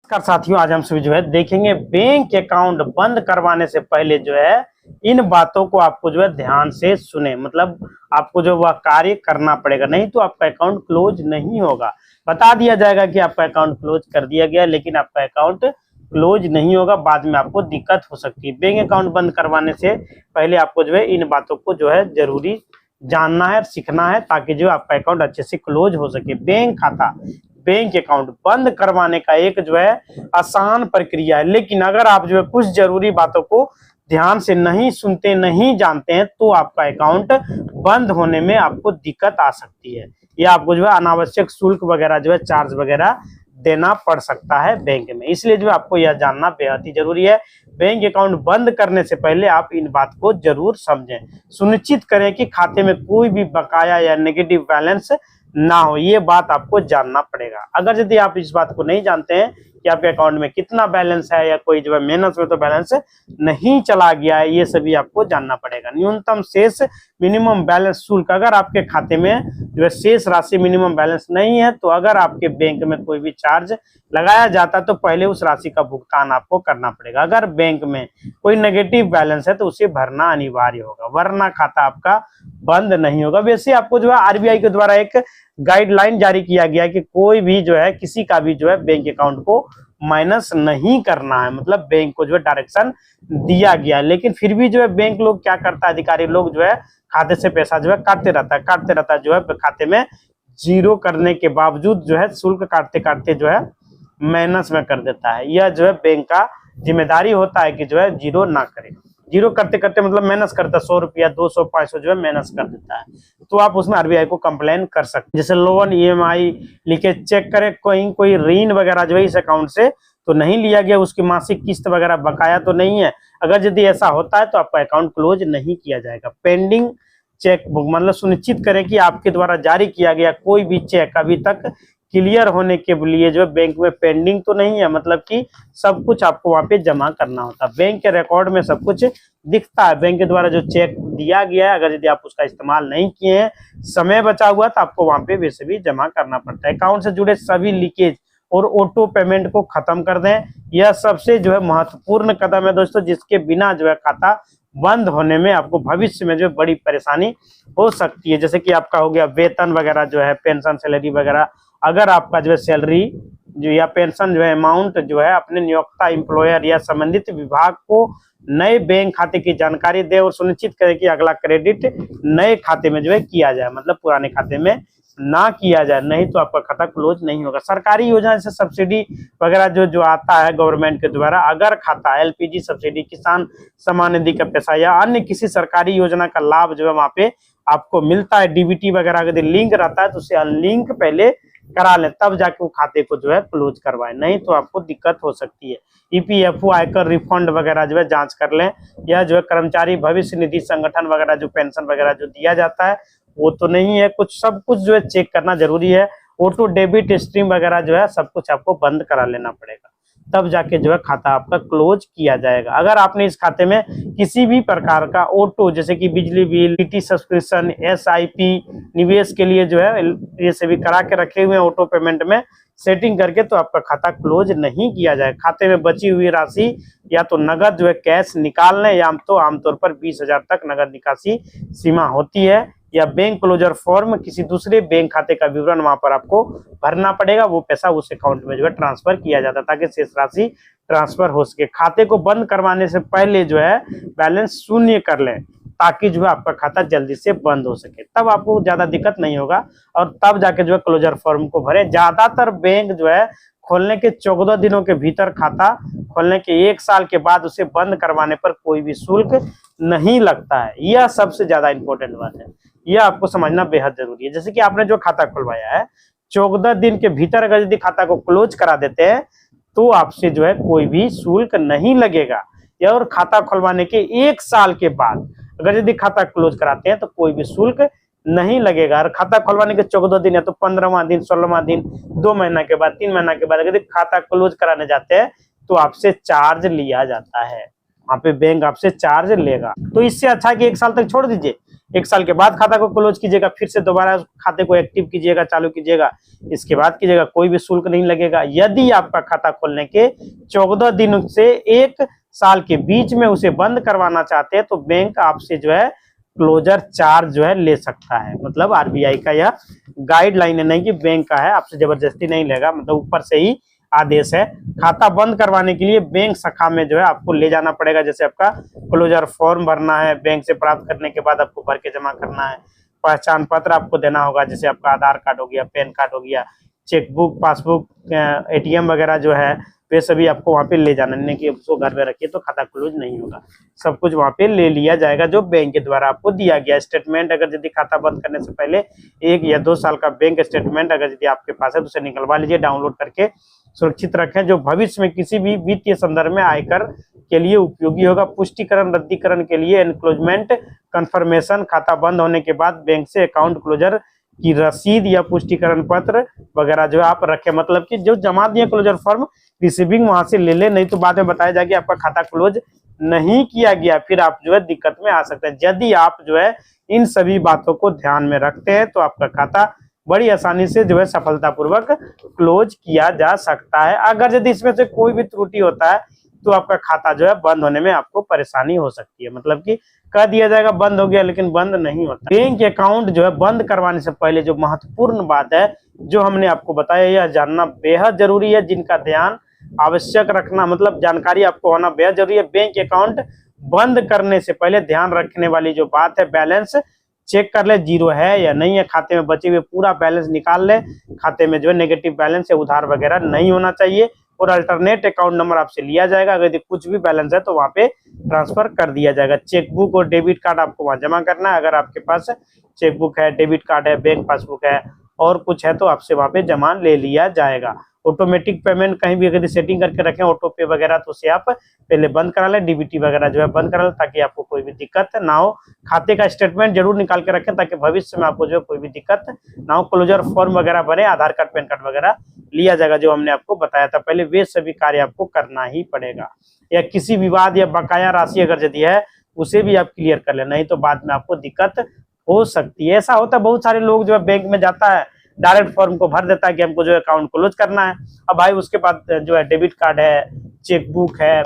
नमस्कार साथियों, आज हम सभी जो है देखेंगे बैंक अकाउंट बंद करवाने से पहले जो है इन बातों को आपको जो है ध्यान से सुने। मतलब आपको जो वह कार्य करना पड़ेगा, नहीं तो आपका अकाउंट क्लोज नहीं होगा। बता दिया जाएगा कि आपका अकाउंट क्लोज कर दिया गया, लेकिन आपका अकाउंट क्लोज नहीं होगा, बाद में आपको दिक्कत हो सकती है। बैंक अकाउंट बंद करवाने से पहले आपको जो है इन बातों को जो है जरूरी जानना है, सीखना है, ताकि जो आपका अकाउंट अच्छे से क्लोज हो सके। बैंक खाता, बैंक अकाउंट बंद करवाने का एक जो है आसान प्रक्रिया है, लेकिन अगर आप जो है कुछ जरूरी बातों को ध्यान से नहीं सुनते, नहीं जानते हैं, तो आपका अकाउंट बंद होने में आपको दिक्कत आ सकती है, या आपको जो है अनावश्यक शुल्क वगैरह जो है चार्ज वगैरह देना पड़ सकता है बैंक में। इसलिए जो आपको यह जानना बेहद ही जरूरी है। बैंक अकाउंट बंद करने से पहले आप इन बात को जरूर समझें। सुनिश्चित करें कि खाते में कोई भी बकाया या नेगेटिव बैलेंस ना हो, ये बात आपको जानना पड़ेगा। अगर यदि आप इस बात को नहीं जानते हैं कि आपके अकाउंट में कितना बैलेंस है, या कोई जो है मेहनत में तो बैलेंस नहीं चला गया है, ये सभी आपको जानना पड़ेगा। न्यूनतम शेष मिनिमम बैलेंस शुल्क, अगर आपके खाते में जो है शेष राशि मिनिमम बैलेंस नहीं है, तो अगर आपके बैंक में कोई भी चार्ज लगाया जाता है तो पहले उस राशि का भुगतान आपको करना पड़ेगा। अगर बैंक में कोई नेगेटिव बैलेंस है तो उसे भरना अनिवार्य होगा, वरना खाता आपका बंद नहीं होगा। वैसे आपको जो है आरबीआई के द्वारा एक गाइडलाइन जारी किया गया कि कोई भी जो है किसी का भी जो है बैंक अकाउंट को माइनस नहीं करना है, मतलब बैंक को जो है डायरेक्शन दिया गया। लेकिन फिर भी जो है बैंक लोग क्या करता है, अधिकारी लोग जो है खाते से पैसा जो है काटते रहता है जो है खाते में जीरो करने के बावजूद जो है शुल्क काटते काटते जो है माइनस में कर देता है। यह जो है बैंक का जिम्मेदारी होता है कि जो है जीरो ना करे। जीरो करते करते मतलब माइनस करता है, 100 रुपया 200 500 जो है माइनस कर देता है, तो आप उसमें आरबीआई को कंप्लेन कर सकते हैं। जैसे लोन ईएमआई लिखे चेक करें, कहीं कोई ऋण वगैरह जो है इस अकाउंट से तो नहीं लिया गया, उसकी मासिक किस्त वगैरह बकाया तो नहीं है। अगर यदि ऐसा होता है तो आपका अकाउंट क्लोज नहीं किया जाएगा। पेंडिंग चेक बुक, मतलब सुनिश्चित करें कि आपके द्वारा जारी किया गया कोई भी चेक अभी तक क्लियर होने के लिए जो है बैंक में पेंडिंग तो नहीं है, मतलब कि सब कुछ आपको वहां पे जमा करना होता है। बैंक के रिकॉर्ड में सब कुछ दिखता है, बैंक के द्वारा जो चेक दिया गया है, अगर यदि आप उसका इस्तेमाल नहीं किए हैं, समय बचा हुआ, तो आपको वहां पे वैसे भी जमा करना पड़ता है। अकाउंट से जुड़े सभी लीकेज और ऑटो पेमेंट को खत्म कर दें। यह सबसे जो है महत्वपूर्ण कदम है दोस्तों, जिसके बिना जो है खाता बंद होने में आपको भविष्य में जो बड़ी परेशानी हो सकती है। जैसे कि आपका हो गया वेतन वगैरह जो है, पेंशन सैलरी वगैरह, अगर आपका जो है सैलरी जो या पेंशन जो है अमाउंट जो है अपने नियोक्ता एम्प्लॉयर या संबंधित विभाग को नए बैंक खाते की जानकारी दे, और सुनिश्चित करें कि अगला क्रेडिट नए खाते में जो है किया जाए, मतलब पुराने खाते में ना किया जाए, नहीं तो आपका खाता क्लोज नहीं होगा। सरकारी योजना जैसे सब्सिडी वगैरह जो आता है गवर्नमेंट के द्वारा, अगर खाता एलपीजी सब्सिडी, किसान सम्मान निधि का पैसा या अन्य किसी सरकारी योजना का लाभ जो है वहां पे आपको मिलता है, डीबीटी वगैरह यदि लिंक रहता है तो उसे अनलिंक पहले करा लें, तब जाके वो खाते को जो है क्लोज करवाएं, नहीं तो आपको दिक्कत हो सकती है। ईपीएफओ, आयकर रिफंड वगैरह जो है जांच कर लें, या जो है कर्मचारी भविष्य निधि संगठन वगैरह जो पेंशन वगैरह जो दिया जाता है वो तो नहीं है, कुछ सब कुछ जो है चेक करना जरूरी है। ऑटो डेबिट स्ट्रीम वगैरह जो है सब कुछ आपको बंद करा लेना पड़ेगा, तब जाके जो है खाता आपका क्लोज किया जाएगा। अगर आपने इस खाते में किसी भी प्रकार का ऑटो, जैसे कि बिजली बिल, टीटी सब्सक्रिप्शन, एसआईपी, निवेश के लिए जो है ये सभी करा के रखे हुए हैं ऑटो पेमेंट में सेटिंग करके, तो आपका खाता क्लोज नहीं किया जाए। खाते में बची हुई राशि या तो नगद जो है कैश निकाल लें, या तो आमतौर पर 20,000 तक नगद निकासी सीमा होती है, या बैंक क्लोजर फॉर्म, किसी दूसरे बैंक खाते का विवरण वहां पर आपको भरना पड़ेगा, वो पैसा उस अकाउंट में जो है ट्रांसफर किया जाता है ताकि शेष राशि ट्रांसफर हो सके। खाते को बंद करवाने से पहले जो है बैलेंस शून्य कर लें, ताकि जो है आपका खाता जल्दी से बंद हो सके, तब आपको ज्यादा दिक्कत नहीं होगा, और तब जाके जो है क्लोजर फॉर्म को भरें। ज्यादातर बैंक जो है खोलने के 14 दिनों के भीतर, खाता खोलने के 1 साल के बाद उसे बंद करवाने पर कोई भी शुल्क नहीं लगता है। यह सबसे ज्यादा इंपॉर्टेंट बात है, यह आपको समझना बेहद जरूरी है। जैसे कि आपने जो खाता खुलवाया है 14 दिन के भीतर अगर यदि खाता को क्लोज करा देते हैं तो आपसे जो है कोई भी शुल्क नहीं लगेगा, या और खाता खुलवाने के 1 साल के बाद अगर यदि खाता क्लोज कराते हैं तो कोई भी शुल्क नहीं लगेगा। और खाता खुलवाने के 14 दिन या तो 15वां दिन, 16वां दिन, 2 महीना के बाद, 3 महीना के बाद अगर खाता क्लोज कराने जाते हैं तो आपसे चार्ज लिया जाता है, वहां पे बैंक आपसे चार्ज लेगा। तो इससे अच्छा कि 1 साल तक छोड़ दीजिए, 1 साल के बाद खाता को क्लोज कीजिएगा, फिर से दोबारा खाते को एक्टिव कीजिएगा, चालू कीजिएगा, इसके बाद कीजिएगा, कोई भी शुल्क नहीं लगेगा। यदि आपका खाता खोलने के 14 दिन से 1 साल के बीच में उसे बंद करवाना चाहते हैं तो बैंक आपसे जो है क्लोजर चार्ज जो है ले सकता है। मतलब आरबीआई का यह गाइडलाइन है, नहीं कि बैंक का है, आपसे जबरदस्ती नहीं लेगा, मतलब ऊपर से ही आदेश है। खाता बंद करवाने के लिए बैंक शाखा में जो है आपको ले जाना पड़ेगा। जैसे आपका क्लोजर फॉर्म भरना है, बैंक से प्राप्त करने के बाद आपको भर के जमा करना है। पहचान पत्र आपको देना होगा, जैसे आपका आधार कार्ड हो गया, पैन कार्ड हो गया, चेकबुक, पासबुक, एटीएम वगैरह जो है वे सभी आपको वहाँ पे ले जाना, नहीं कि उसको घर में रखिए तो खाता क्लोज नहीं होगा। सब कुछ वहाँ पे ले लिया जाएगा जो बैंक के द्वारा आपको दिया गया। स्टेटमेंट अगर यदि खाता बंद करने से पहले 1 या 2 साल का बैंक स्टेटमेंट अगर यदि आपके पास है तो उसे निकलवा लीजिए, डाउनलोड करके सुरक्षित रखें, जो भविष्य में किसी भी वित्तीय संदर्भ में आयकर के लिए उपयोगी होगा। पुष्टिकरण, रद्दीकरण के लिए एनक्लोजमेंट कंफर्मेशन, खाता बंद होने के बाद बैंक से अकाउंट क्लोजर की रसीद या पुष्टिकरण पत्र वगैरह जो आप रखें। मतलब कि जो जमा दिए क्लोजर फॉर्म, रिसीविंग वहां से ले ले, नहीं तो बाद में बताया जाए कि आपका खाता क्लोज नहीं किया गया, फिर आप जो है दिक्कत में आ सकते हैं। यदि आप जो है इन सभी बातों को ध्यान में रखते हैं तो आपका खाता बड़ी आसानी से जो है सफलतापूर्वक क्लोज किया जा सकता है। अगर यदि इसमें से कोई भी त्रुटि होता है तो आपका खाता जो है बंद होने में आपको परेशानी हो सकती है। मतलब कि कह दिया जाएगा बंद हो गया, लेकिन बंद नहीं होता। बैंक अकाउंट जो है बंद करवाने से पहले जो महत्वपूर्ण बात है जो हमने आपको बताया, यह जानना बेहद जरूरी है, जिनका ध्यान आवश्यक रखना, मतलब जानकारी आपको होना बेहद जरूरी है। बैंक अकाउंट बंद करने से पहले ध्यान रखने वाली जो बात है, बैलेंस चेक कर ले, जीरो है या नहीं है, खाते में बचे हुए पूरा बैलेंस निकाल ले, खाते में जो है नेगेटिव बैलेंस या उधार वगैरह नहीं होना चाहिए, और अल्टरनेट अकाउंट नंबर आपसे लिया जाएगा। अगर कुछ भी बैलेंस है तो वहाँ पे ट्रांसफर कर दिया जाएगा। चेकबुक और डेबिट कार्ड आपको वहाँ जमा करना है। अगर आपके पास चेकबुक है, डेबिट कार्ड है, बैंक पासबुक है और कुछ है तो आपसे वहाँ पे जमा ले लिया जाएगा। ऑटोमेटिक पेमेंट कहीं भी अगर सेटिंग करके रखें ऑटो पे वगैरह तो उसे आप पहले बंद करा लें, डीबीटी वगैरह जो है बंद करा लें, ताकि आपको कोई भी दिक्कत ना हो। खाते का स्टेटमेंट जरूर निकाल के रखें ताकि भविष्य में आपको जो कोई भी दिक्कत ना हो। क्लोजर फॉर्म वगैरह भरे, आधार कार्ड, पैन कार्ड वगैरह लिया जाएगा जो हमने आपको बताया था पहले, वे सभी कार्य आपको करना ही पड़ेगा। या किसी विवाद या बकाया राशि अगर यदि है उसे भी आप क्लियर कर लें, नहीं तो बाद में आपको दिक्कत हो सकती है। ऐसा होता है बहुत सारे लोग जो है बैंक में जाता है, डायरेक्ट फॉर्म को भर देता है कि हमको जो है अकाउंट क्लोज करना है। अब भाई उसके पास जो है डेबिट कार्ड है, चेकबुक है,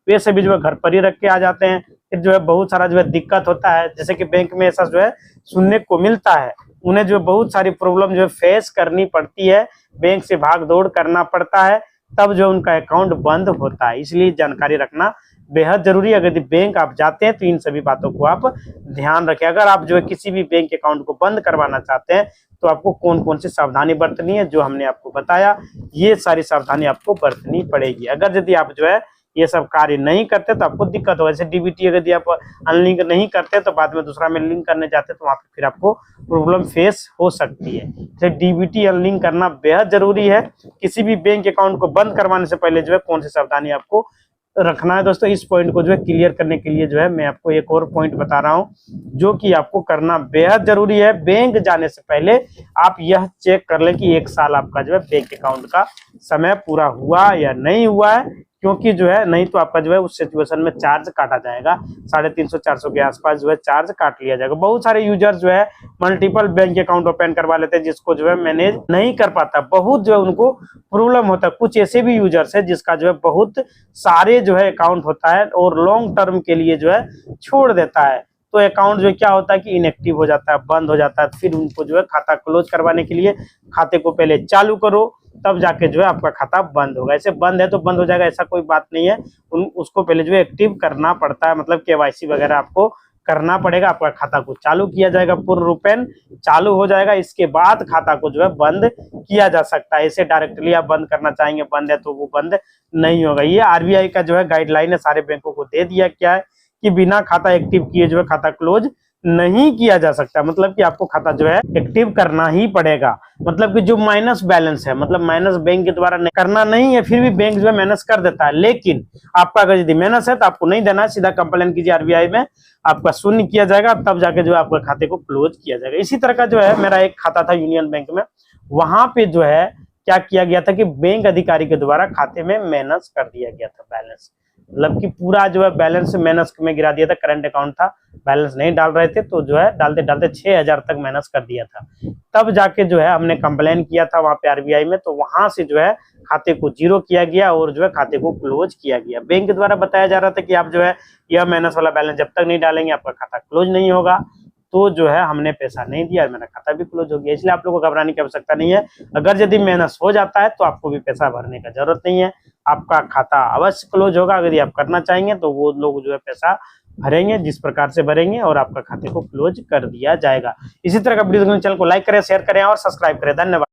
वे सभी जो है घर पर ही रख के आ जाते हैं, फिर जो है बहुत सारा जो है दिक्कत होता है। जैसे कि बैंक में ऐसा जो है सुनने को मिलता है, उन्हें जो बहुत सारी प्रॉब्लम जो है फेस करनी पड़ती है, बैंक से भाग दौड़ करना पड़ता है, तब जो उनका अकाउंट बंद होता है। इसलिए जानकारी रखना बेहद जरूरी है। अगर बैंक आप जाते हैं तो इन सभी बातों को आप ध्यान रखें। अगर आप जो है किसी भी बैंक अकाउंट को बंद करवाना चाहते हैं तो आपको कौन कौन सी सावधानी बरतनी है जो हमने आपको बताया, ये सारी सावधानी आपको बरतनी पड़ेगी। अगर यदि आप जो है ये सब कार्य नहीं करते तो आपको दिक्कत होगा। जैसे डीबीटी अगर आप अनलिंक नहीं करते तो बाद में दूसरा में लिंक करने जाते तो वहाँ पे फिर आपको प्रॉब्लम फेस हो सकती है। तो डीबीटी अनलिंक करना बेहद जरूरी है। किसी भी बैंक अकाउंट को बंद करवाने से पहले जो है कौन सी सावधानी आपको रखना है। दोस्तों इस पॉइंट को जो है क्लियर करने के लिए जो है मैं आपको एक और पॉइंट बता रहा हूं जो कि आपको करना बेहद जरूरी है। बैंक जाने से पहले आप यह चेक कर लें कि 1 साल आपका जो है बैंक अकाउंट का समय पूरा हुआ या नहीं हुआ है, क्योंकि जो है नहीं तो आपका जो है उस सिचुएशन में चार्ज काटा जाएगा। 350-400 के आसपास जो है चार्ज काट लिया जाएगा। बहुत सारे यूजर जो है मल्टीपल बैंक अकाउंट ओपन करवा लेते हैं, जिसको जो है मैनेज नहीं कर पाता, बहुत जो है उनको प्रॉब्लम होता है। कुछ ऐसे भी यूजर्स है जिसका जो है बहुत सारे जो है अकाउंट होता है और लॉन्ग टर्म के लिए जो है छोड़ देता है, तो अकाउंट जो क्या होता है कि इनएक्टिव हो जाता है, बंद हो जाता है। फिर उनको जो है खाता क्लोज करवाने के लिए खाते को पहले चालू करो, तब जाके जो है आपका खाता बंद होगा। ऐसे बंद है तो बंद हो जाएगा ऐसा कोई बात नहीं है, उसको पहले जो है एक्टिव करना पड़ता है, मतलब केवाईसी वगैरह आपको करना पड़ेगा। आपका खाता को चालू किया जाएगा, पूर्ण रूपेण चालू हो जाएगा, इसके बाद खाता को जो है बंद किया जा सकता है। इसे डायरेक्टली आप बंद करना चाहेंगे, बंद है तो वो बंद नहीं होगा। ये आरबीआई का जो है गाइडलाइन है, सारे बैंकों को दे दिया क्या है कि बिना खाता एक्टिव किए जो है खाता क्लोज नहीं किया जा सकता। मतलब कि आपको खाता जो है एक्टिव करना ही पड़ेगा। मतलब कि जो माइनस बैलेंस है, मतलब माइनस बैंक के द्वारा करना नहीं है, फिर भी बैंक जो है माइनस कर देता है, लेकिन आपका अगर यदि माइनस है तो आपको नहीं देना है, सीधा कंप्लेन कीजिए आरबीआई में, आपका शून्य किया जाएगा, तब जाके जो है आपके खाते को क्लोज किया जाएगा। इसी तरह का जो है मेरा एक खाता था यूनियन बैंक में, वहां पे जो है क्या किया गया था कि बैंक अधिकारी के द्वारा खाते में माइनस कर दिया गया था बैलेंस। मतलब कि पूरा जो है बैलेंस माइनस में गिरा दिया था। करंट अकाउंट था, बैलेंस नहीं डाल रहे थे, तो जो है डालते डालते 6,000 तक माइनस कर दिया था। तब जाके जो है हमने कंप्लेन किया था वहां पे आरबीआई में, तो वहां से जो है खाते को जीरो किया गया और जो है खाते को क्लोज किया गया। बैंक द्वारा बताया जा रहा था कि आप जो है यह माइनस वाला बैलेंस जब तक नहीं डालेंगे आपका खाता क्लोज नहीं होगा। तो जो है हमने पैसा नहीं दिया, मेरा खाता भी क्लोज हो गया। इसलिए आप लोगों को घबराने की आवश्यकता नहीं है। अगर यदि माइनस हो जाता है तो आपको भी पैसा भरने का जरूरत नहीं है, आपका खाता अवश्य क्लोज होगा। अगर आप करना चाहेंगे तो वो लोग जो है पैसा भरेंगे जिस प्रकार से भरेंगे और आपका खाते को क्लोज कर दिया जाएगा। इसी तरह का वीडियो चैनल को लाइक करें, शेयर करें और सब्सक्राइब करें। धन्यवाद।